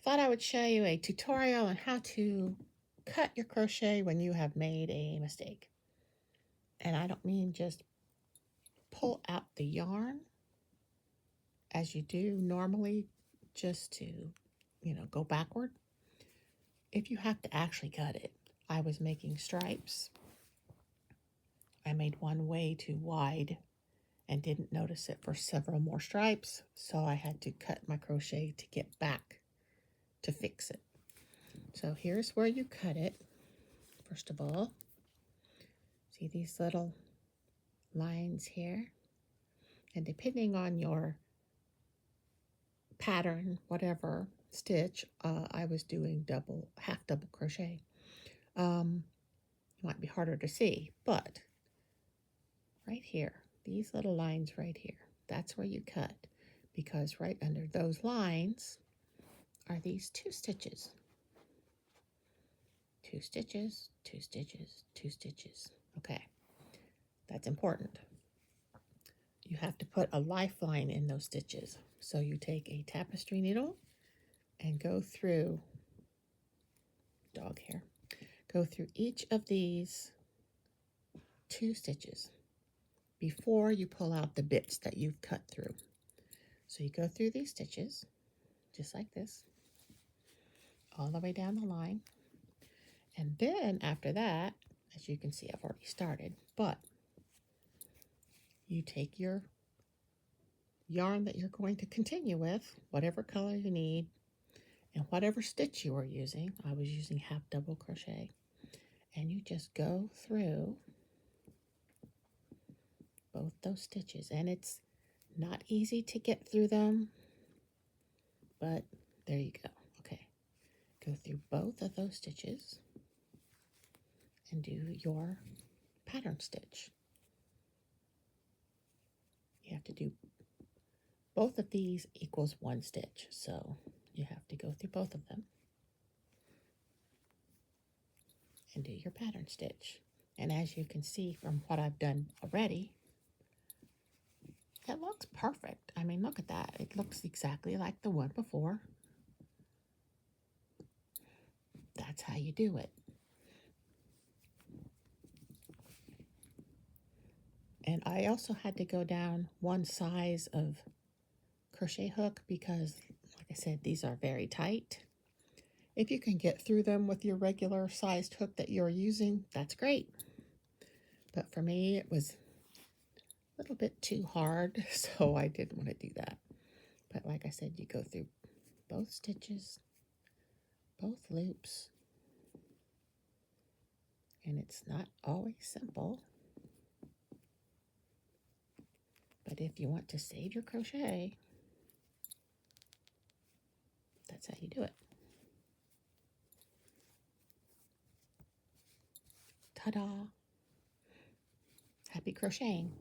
thought I would show you a tutorial on how to cut your crochet when you have made a mistake. And I don't mean just pull out the yarn as you do normally just to, go backward. If you have to actually cut it, I was making stripes. I made one way too wide and didn't notice it for several more stripes, so I had to cut my crochet to get back to fix it. So here's where you cut it. First of all, see these little lines here? And depending on your pattern, whatever stitch, I was doing half double crochet. It might be harder to see, but right here, these little lines right here, that's where you cut, because right under those lines are these 2 stitches. 2 stitches, 2 stitches, 2 stitches. Okay, that's important. You have to put a lifeline in those stitches. So you take a tapestry needle and go through, go through each of these 2 stitches before you pull out the bits that you've cut through. So you go through these stitches, just like this, all the way down the line. And then after that, as you can see, I've already started, but you take your yarn that you're going to continue with, whatever color you need, and whatever stitch you are using. I was using half double crochet. And you just go through both those stitches. And it's not easy to get through them, but there you go. Okay, go through both of those stitches and do your pattern stitch. You have to do both of these equals 1 stitch, so you have to go through both of them and do your pattern stitch. And as you can see from what I've done already, it looks perfect. I mean, look at that. It looks exactly like the one before. That's how you do it. And I also had to go down 1 size of crochet hook because, like I said, these are very tight. If you can get through them with your regular sized hook that you're using, that's great. But for me, it was a little bit too hard, so I didn't want to do that. But like I said, you go through both stitches, both loops, and it's not always simple. But if you want to save your crochet, that's how you do it. Ta-da! Happy crocheting!